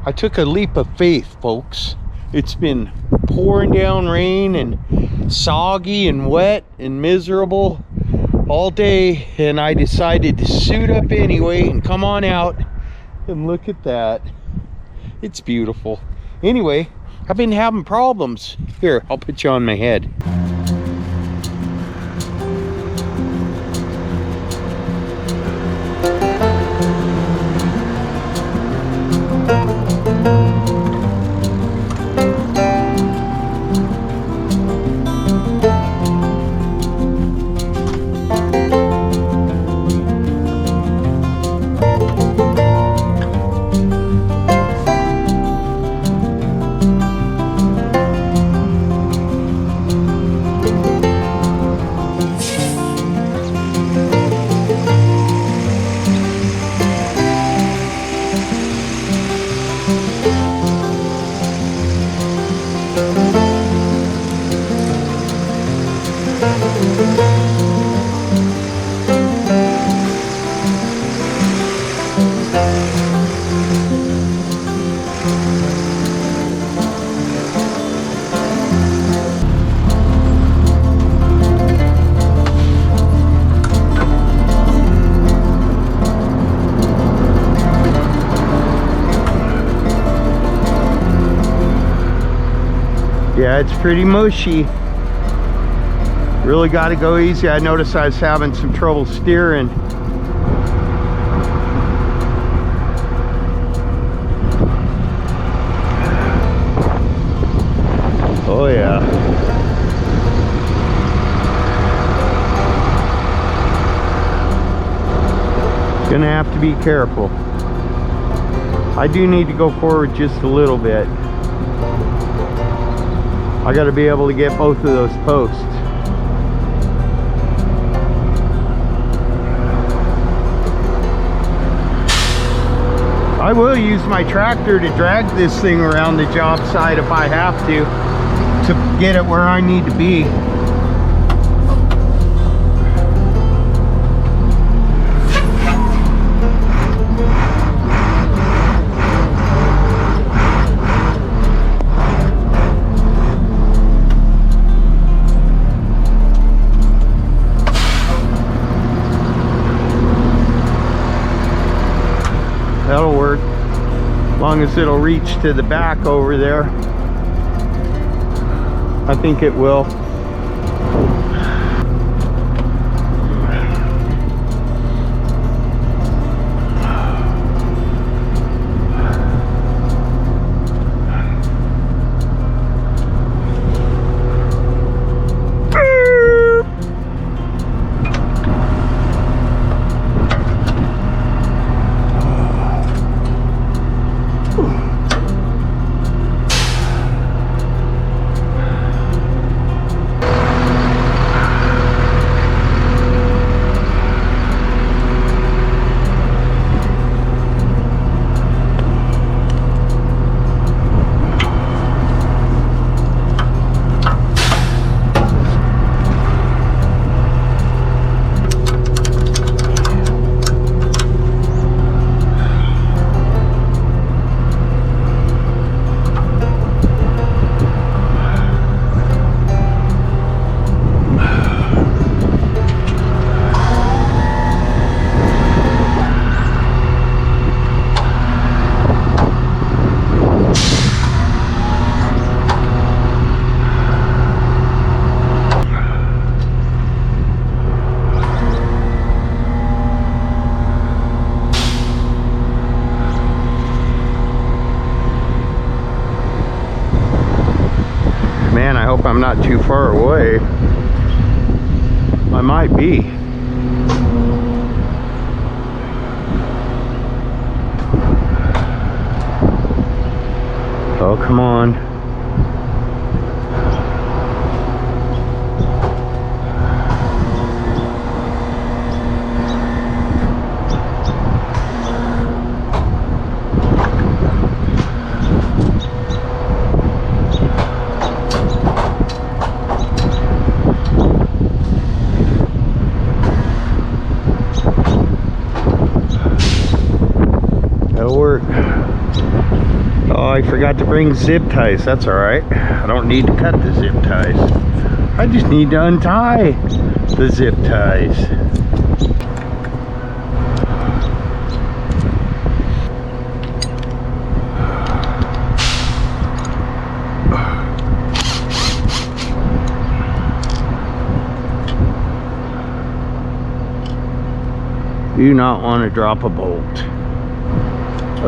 I took a leap of faith, folks. It's been pouring down rain and soggy and wet and miserable all day, and I decided to suit up anyway and come on out and look at that. It's beautiful. Anyway, I've been having problems. Here, I'll put you on my head. Yeah, it's pretty mushy. Really got to go easy. I noticed I was having some trouble steering. Oh yeah. Gonna have to be careful. I do need to go forward just a little bit. I got to be able to get both of those posts. I will use my tractor to drag this thing around the job site if I have to get it where I need to be. That'll work, as long as it'll reach to the back over there. I think it will. Man, I hope I'm not too far away. I might be. Oh, come on. That'll work. I forgot to bring zip ties. That's all right. I don't need to cut the zip ties. I just need to untie the zip ties. Do not want to drop a bolt.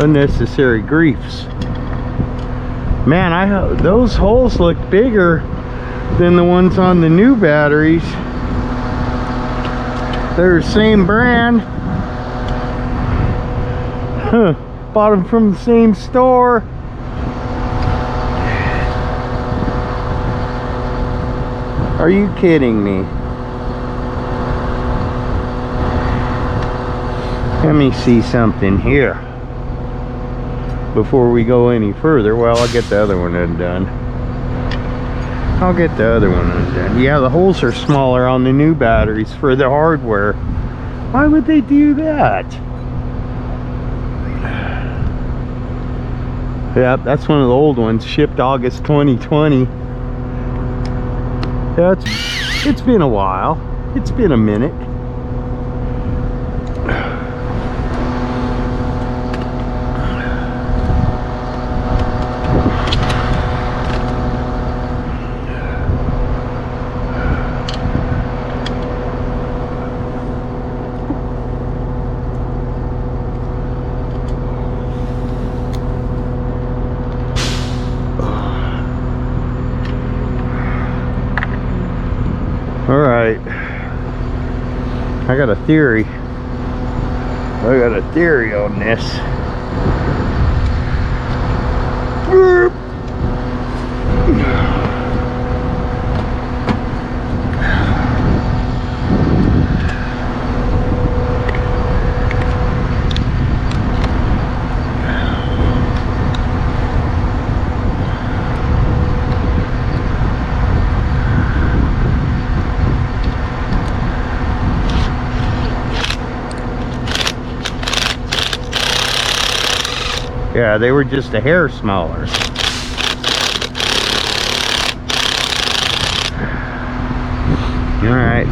Unnecessary griefs. Man, those holes look bigger than the ones on the new batteries. They're the same brand. Huh. Bought them from the same store. Are you kidding me? Let me see something here before we go any further. Well, I'll get the other one undone. Yeah, the holes are smaller on the new batteries for the hardware. Why would they do that? Yep, that's one of the old ones, shipped August 2020. Yeah, it's been a while. It's been a minute. Alright, I got a theory on this. Yeah, they were just a hair smaller. Alright.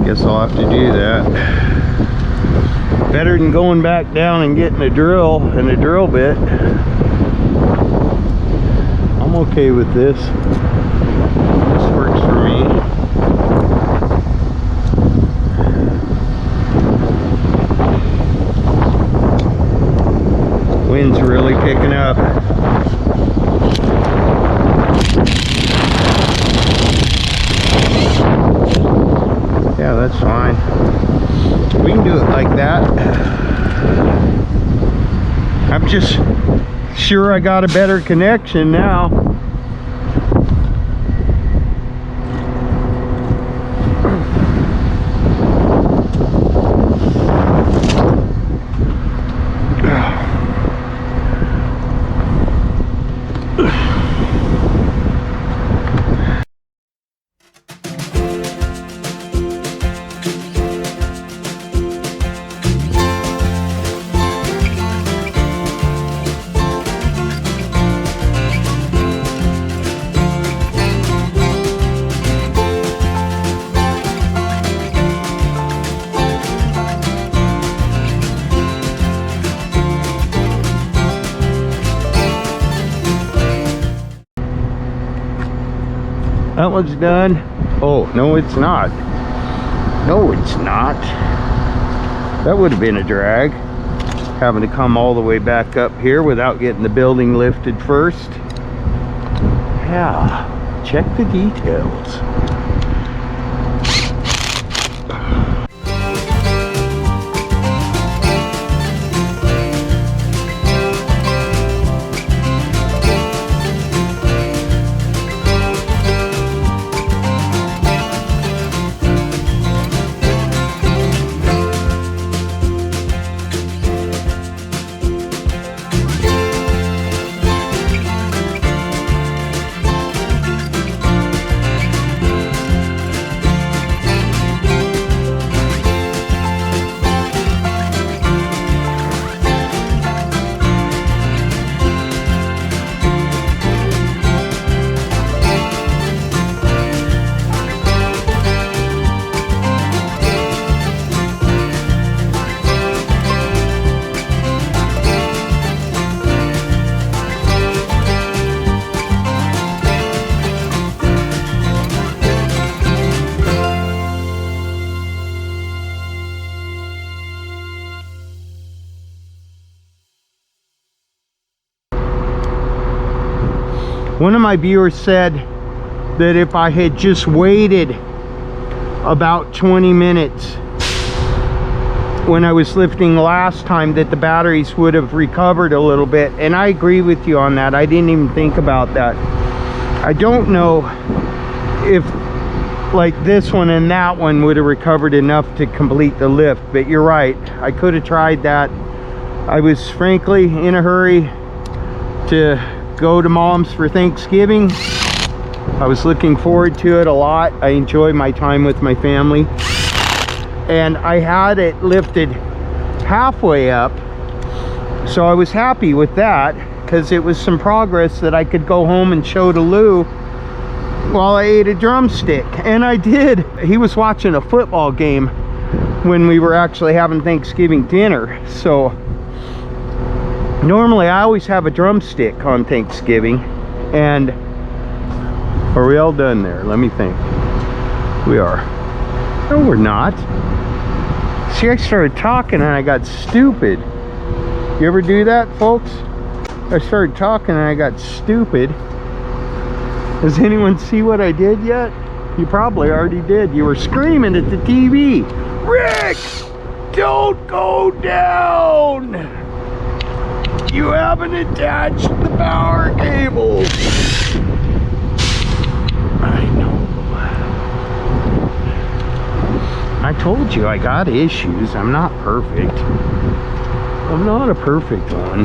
Guess I'll have to do that. Better than going back down and getting a drill and a drill bit. I'm okay with this. This works for me. Wind's really picking up. Yeah, that's fine. We can do it like that. I'm just sure I got a better connection now. That one's done. Oh, no, it's not. No, it's not. That would have been a drag, having to come all the way back up here without getting the building lifted first. Yeah, check the details. One of my viewers said that if I had just waited about 20 minutes when I was lifting last time, that the batteries would have recovered a little bit. And I agree with you on that. I didn't even think about that. I don't know if like this one and that one would have recovered enough to complete the lift, but you're right, I could have tried that. I was frankly in a hurry to go to Mom's for Thanksgiving. I was looking forward to it a lot. I enjoy my time with my family, and I had it lifted halfway up, so I was happy with that because it was some progress that I could go home and show to Lou while I ate a drumstick. And I did. He was watching a football game when we were actually having Thanksgiving dinner. So normally I always have a drumstick on Thanksgiving. And are we all done there? Let me think. We are. No, we're not. See, I started talking and I got stupid. You ever do that, folks? I started talking and I got stupid. Does anyone see what I did yet? You probably already did. You were screaming at the TV. Rick, don't go down. You haven't attached the power cables. I know. I told you I got issues. I'm not perfect. I'm not a perfect one.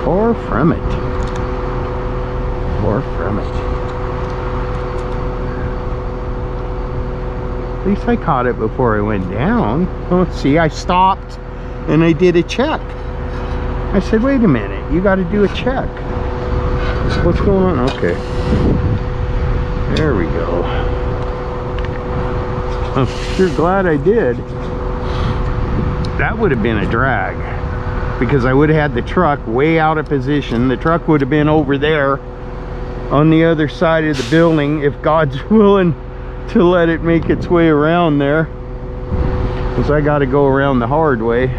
Far from it. Far from it. At least I caught it before I went down. Oh, see, I stopped and I did a check. I said, wait a minute, you got to do a check. What's going on? Okay. There we go. I'm sure glad I did. That would have been a drag because I would have had the truck way out of position. The truck would have been over there on the other side of the building if God's willing to let it make its way around there, because I got to go around the hard way.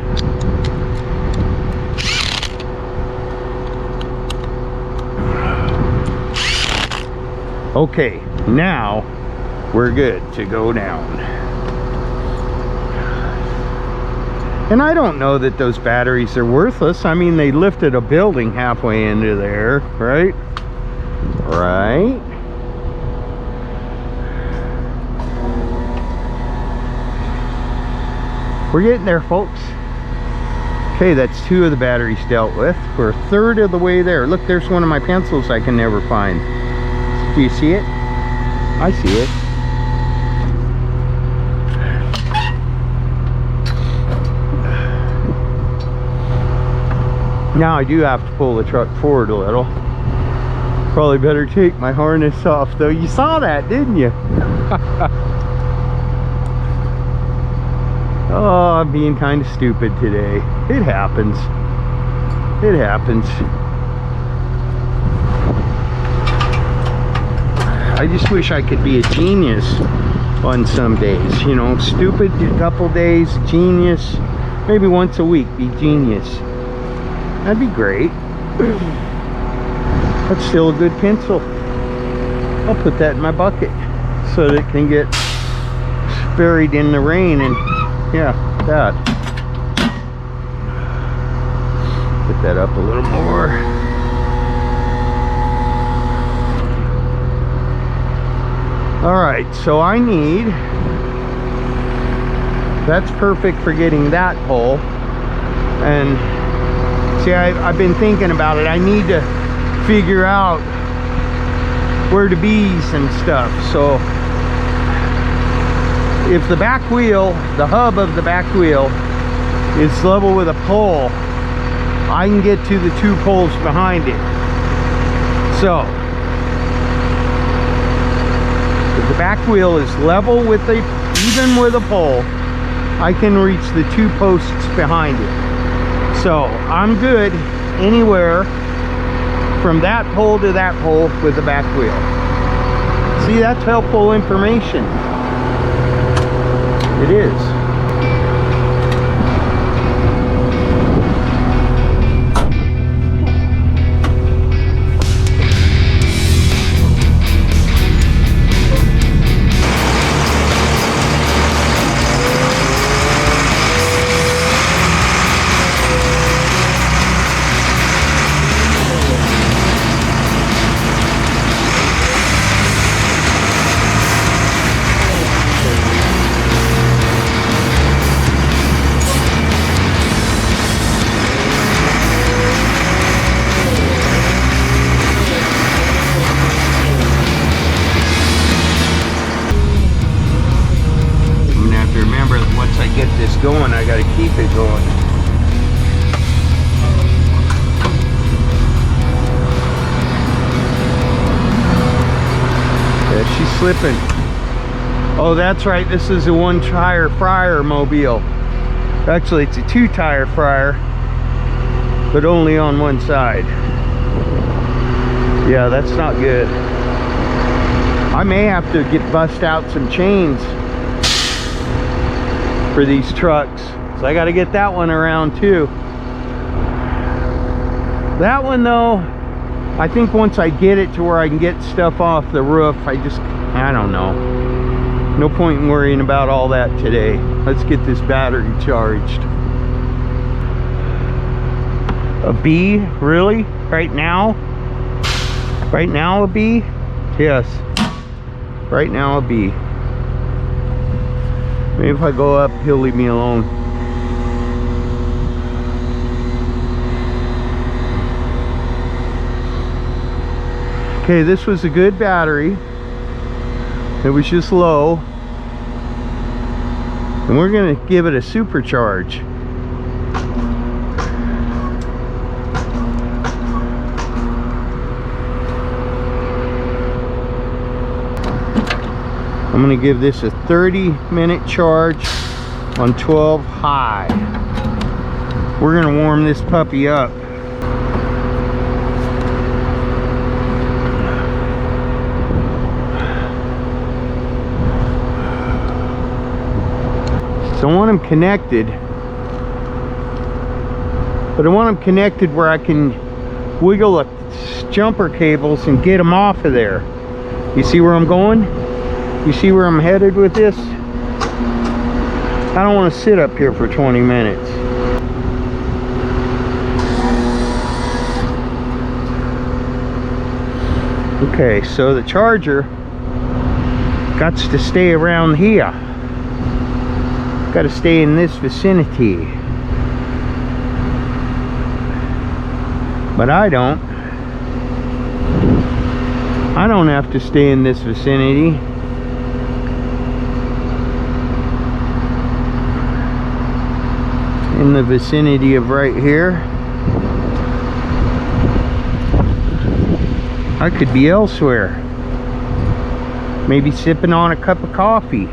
Okay, now we're good to go down. And I don't know that those batteries are worthless. I mean, they lifted a building halfway into there, right? Right. We're getting there, folks. Okay, that's 2 of the batteries dealt with. We're a third of the way there. Look, there's one of my pencils I can never find. Do you see it? I see it. Now I do have to pull the truck forward a little. Probably better take my harness off though. You saw that, didn't you? Oh, I'm being kind of stupid today. It happens. It happens. I just wish I could be a genius on some days. You know, stupid a couple days, genius. Maybe once a week, be genius. That'd be great. That's still a good pencil. I'll put that in my bucket so that it can get buried in the rain. And yeah, that. Put that up a little more. All right, so I need, that's perfect for getting that pole. And see, I've been thinking about it. I need to figure out where to bees and stuff. So if the back wheel, the hub of the back wheel is level with a pole, I can get to the 2 poles behind it. So if the back wheel is level with a, even with a pole, I can reach the 2 posts behind it. So I'm good anywhere from that pole to that pole with the back wheel. See, that's helpful information. It is. gotta keep it going. Yeah, she's slipping. Oh, that's right, this is a one tire fryer mobile. Actually, it's a two tire fryer, but only on one side. Yeah, that's not good. I may have to bust out some chains for these trucks. So I got to get that one around too. That one though, I think once I get it to where I can get stuff off the roof, I don't know. No point in worrying about all that today. Let's get this battery charged. A B? Really? Right now? Right now a B? Yes. Right now a B. Maybe if I go up, he'll leave me alone. Okay, this was a good battery. It was just low. And we're gonna give it a supercharge. I'm gonna give this a 30-minute charge on 12 high. We're gonna warm this puppy up. So I want them connected, but I want them connected where I can wiggle the jumper cables and get them off of there. You see where I'm going? You see where I'm headed with this? I don't want to sit up here for 20 minutes. Okay, so the charger got to stay around here. Got to stay in this vicinity. But I don't have to stay in this vicinity. In the vicinity of right here. I could be elsewhere. Maybe sipping on a cup of coffee.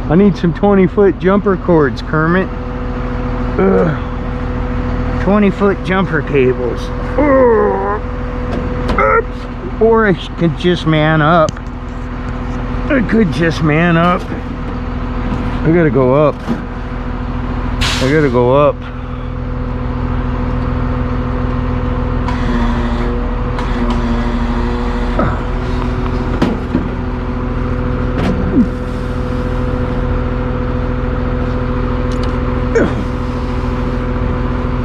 I need some 20-foot jumper cords, Kermit. 20-foot jumper cables. Or I could just man up. I could just man up. I gotta go up. I gotta go up.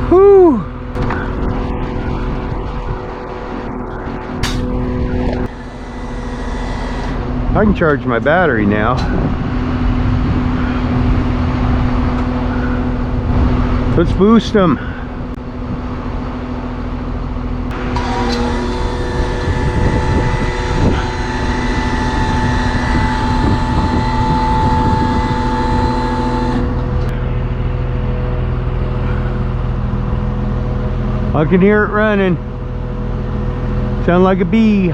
Whew. I can charge my battery now. Let's boost them. I can hear it running. Sound like a bee.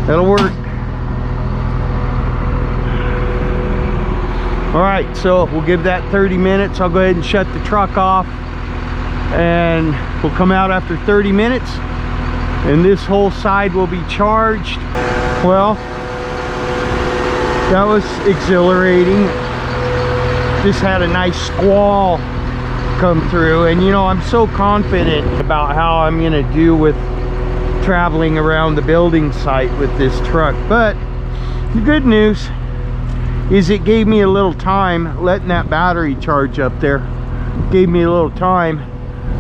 That'll work. Alright, so we'll give that 30 minutes. I'll go ahead and shut the truck off. And we'll come out after 30 minutes. And this whole side will be charged. Well, that was exhilarating. Just had a nice squall come through, and you know, I'm so confident about how I'm gonna do with traveling around the building site with this truck. But the good news is it gave me a little time. Letting that battery charge up there gave me a little time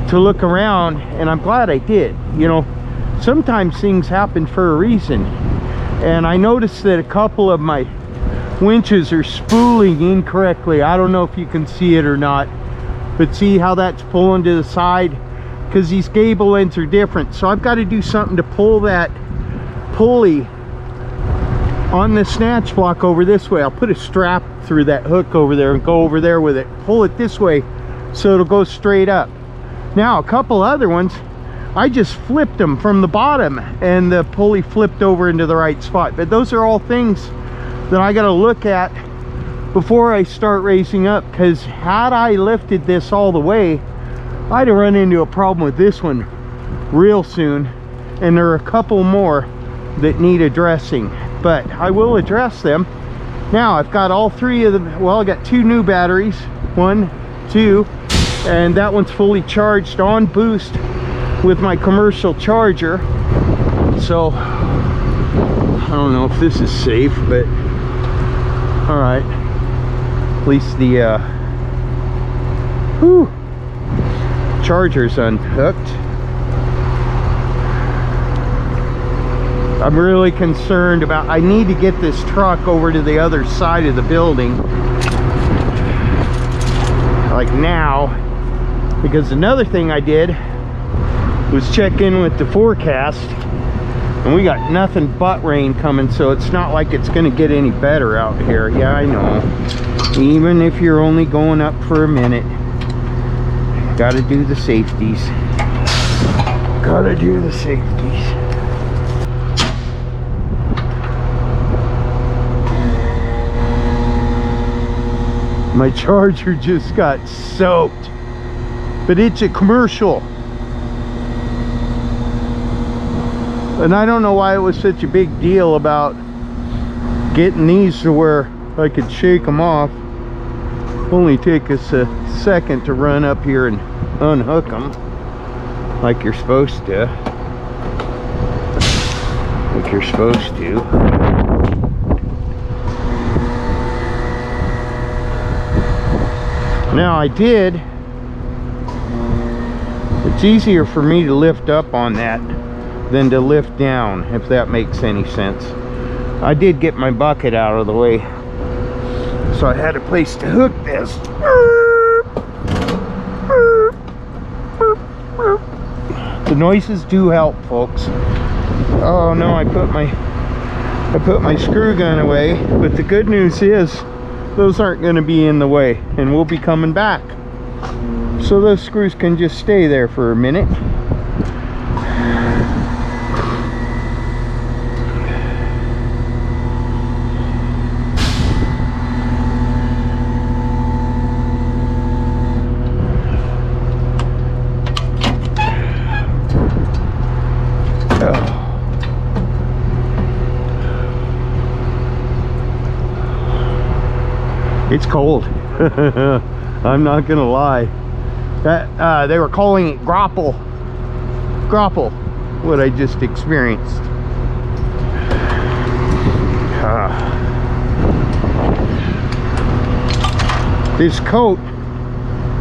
to look around, and I'm glad I did. You know, sometimes things happen for a reason, and I noticed that a couple of my winches are spooling incorrectly. I don't know if you can see it or not, but see how that's pulling to the side, because these cable ends are different. So I've got to do something to pull that pulley on the snatch block over this way. I'll put a strap through that hook over there and go over there with it. Pull it this way so it'll go straight up. Now a couple other ones, I just flipped them from the bottom and the pulley flipped over into the right spot. But those are all things that I got to look at before I start raising up, because had I lifted this all the way, I'd have run into a problem with this one real soon. And there are a couple more that need addressing, but I will address them. Now I've got all three of them. Well, I got two new batteries, 1, 2, and that one's fully charged on boost with my commercial charger. So I don't know if this is safe, but all right, at least the charger's unhooked. I'm really concerned about, I need to get this truck over to the other side of the building like now, because another thing I did was check in with the forecast, and we got nothing but rain coming, so it's not like it's gonna get any better out here. Yeah, I know, even if you're only going up for a minute, gotta do the safeties, gotta do the safeties. My charger just got soaked, but it's a commercial. And I don't know why it was such a big deal about getting these to where I could shake them off. Only take us a second to run up here and unhook them like you're supposed to. Like you're supposed to. Now I did, it's easier for me to lift up on that than to lift down, if that makes any sense. I did get my bucket out of the way, so I had a place to hook this. The noises do help, folks. Oh no, I put my screw gun away, but the good news is those aren't going to be in the way, and we'll be coming back, so those screws can just stay there for a minute. It's cold. I'm not gonna lie. That they were calling it grapple, what I just experienced. This coat,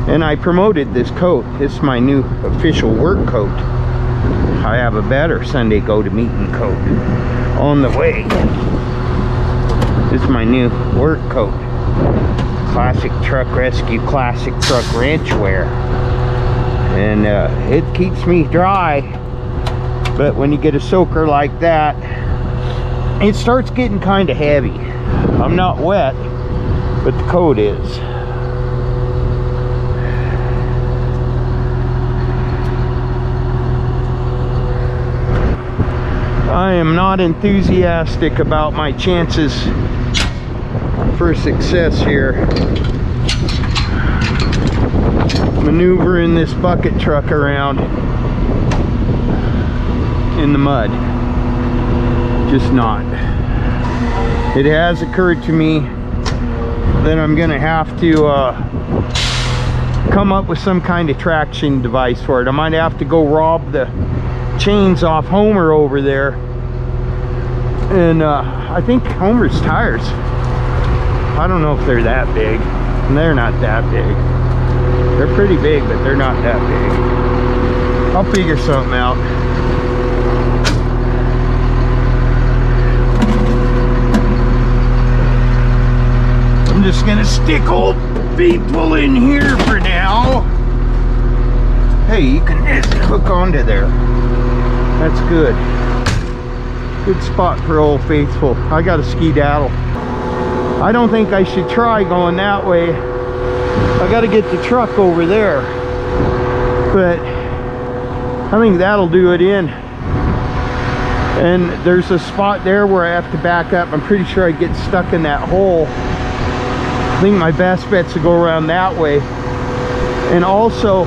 and I promoted this coat. This is my new official work coat. I have a better Sunday go to meeting coat on the way. This is my new work coat. Classic Truck Rescue, Classic Truck Ranch wear, and it keeps me dry. But when you get a soaker like that, it starts getting kind of heavy. I'm not wet, but the coat is. I am not enthusiastic about my chances for success here, maneuvering this bucket truck around in the mud. Just not. It has occurred to me that I'm gonna have to come up with some kind of traction device for it. I might have to go rob the chains off Homer over there, and I think Homer's tires, I don't know if they're that big. They're not that big. They're pretty big, but they're not that big. I'll figure something out. I'm just gonna stick old people in here for now. Hey, you can just hook onto there. That's good. Good spot for Old Faithful. I got a skedaddle. I don't think I should try going that way. I got to get the truck over there, but I think that'll do it in. And there's a spot there where I have to back up. I'm pretty sure I get stuck in that hole. I think my best bet's to go around that way. And also,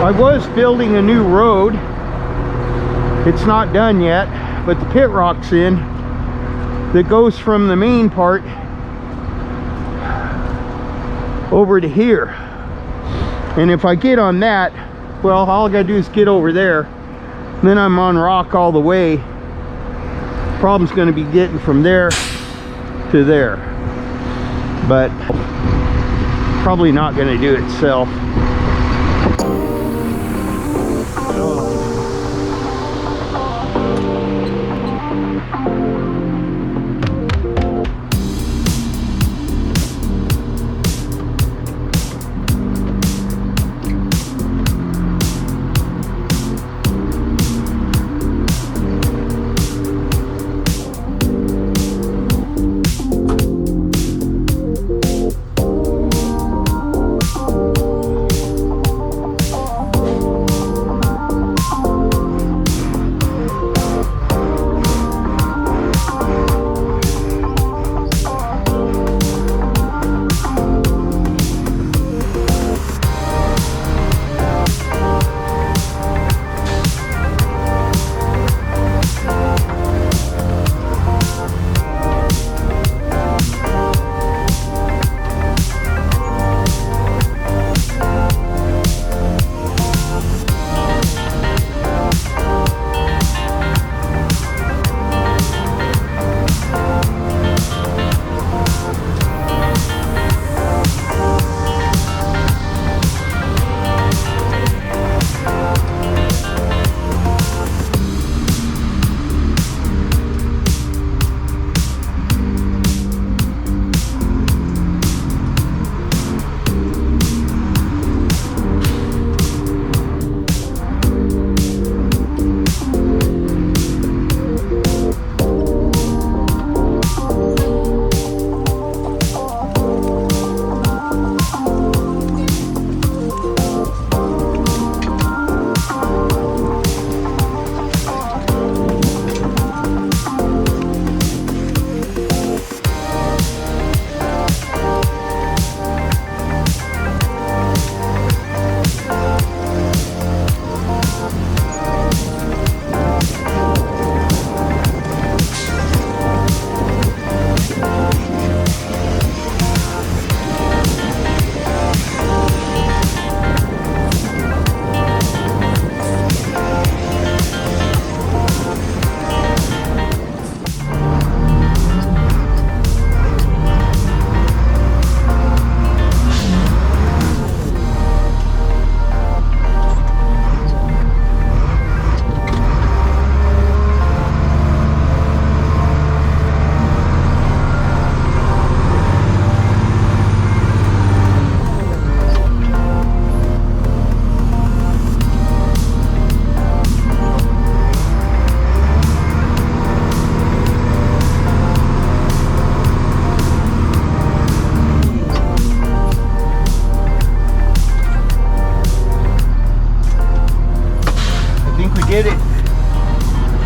I was building a new road. It's not done yet, but the pit rock's in, that goes from the main part over to here. And if I get on that, well, all I gotta do is get over there, then I'm on rock all the way. Problem's gonna be getting from there to there, but probably not gonna do it itself.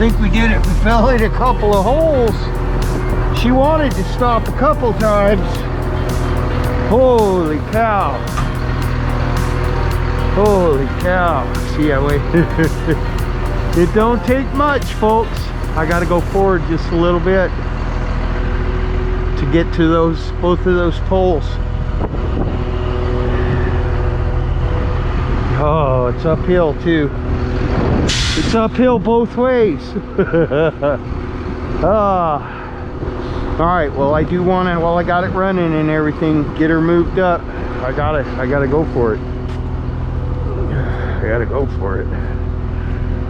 think we did it. We fell in a couple of holes. She wanted to stop a couple times. Holy cow. Holy cow. See how it don't take much, folks. I gotta go forward just a little bit to get to those, both of those poles. Oh, it's uphill too. It's uphill both ways. All right, well, I do want to, while I got it running and everything, get her moved up. I gotta go for it. I gotta go for it.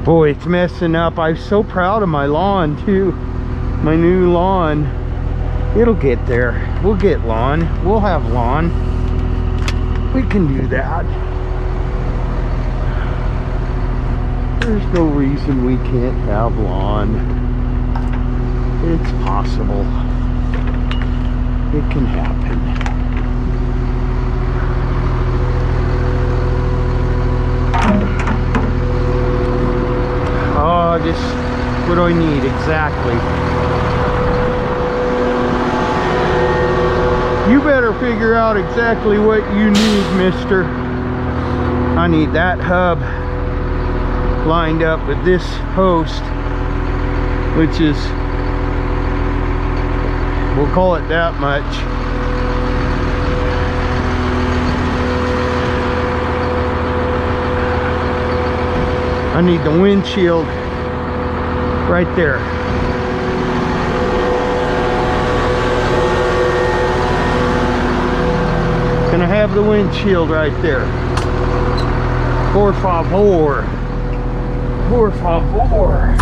Boy, it's messing up. I'm so proud of my lawn too. My new lawn. It'll get there. We'll get lawn. We'll have lawn. We can do that. There's no reason we can't have lawn. It's possible. It can happen. Oh, just what do I need exactly? You better figure out exactly what you need, mister. I need that hub lined up with this post, which is, we'll call it that much. I need the windshield right there. Gonna have the windshield right there. Por favor. Por favor.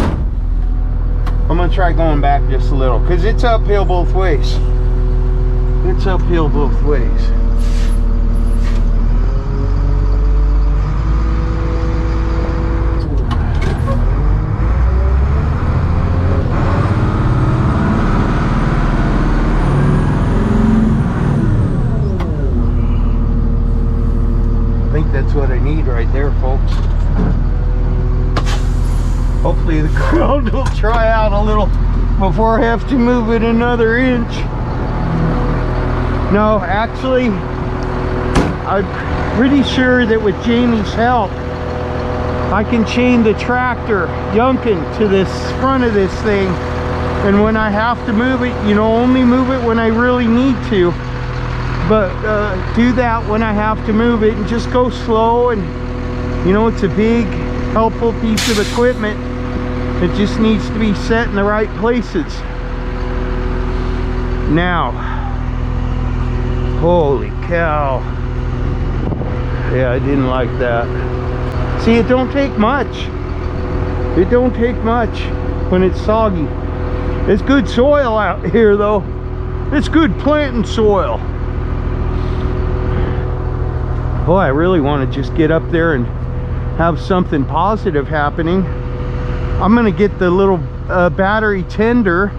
I'm gonna try going back just a little because it's uphill both ways. It's uphill both ways. That's what I need right there, folks. Hopefully the ground will dry out a little before I have to move it another inch. No, actually, I'm pretty sure that with Jamie's help, I can chain the tractor Yunkin to this front of this thing, and when I have to move it, you know, only move it when I really need to. But do that when I have to move it and just go slow. And you know, it's a big helpful piece of equipment. It just needs to be set in the right places. Now, holy cow, yeah, I didn't like that. See, it don't take much. It don't take much when it's soggy. It's good soil out here though. It's good planting soil. Boy, I really want to just get up there and have something positive happening. I'm going to get the little battery tender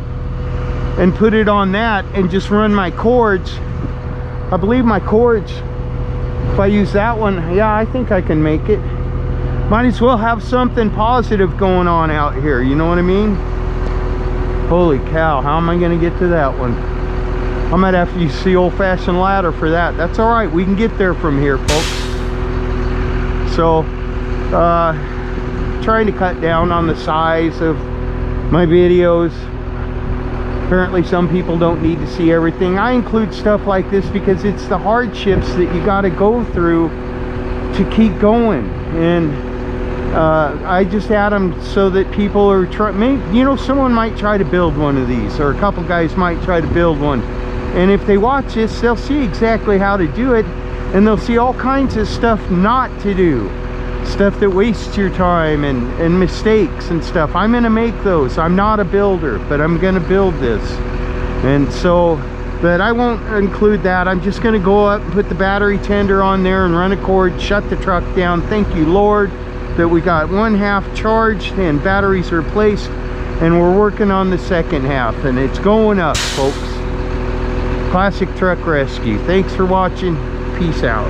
and put it on that and just run my cords. I believe my cords, if I use that one, yeah, I think I can make it. Might as well have something positive going on out here, you know what I mean? Holy cow, how am I going to get to that one? I might have to use the old-fashioned ladder for that. That's all right, we can get there from here, folks. So trying to cut down on the size of my videos. Apparently some people don't need to see everything. I include stuff like this because it's the hardships that you got to go through to keep going. And I just add them so that people are trying, you know, someone might try to build one of these, or a couple guys might try to build one. And if they watch this, they'll see exactly how to do it, and they'll see all kinds of stuff not to do, stuff that wastes your time, and mistakes and stuff. I'm gonna make those. I'm not a builder, but I'm gonna build this. And so, but I won't include that. I'm just gonna go up and put the battery tender on there and run a cord, shut the truck down. Thank you, Lord, that we got 1/2 charged and batteries replaced, and we're working on the second half, and it's going up, folks. Classic Truck Rescue. Thanks for watching. Peace out.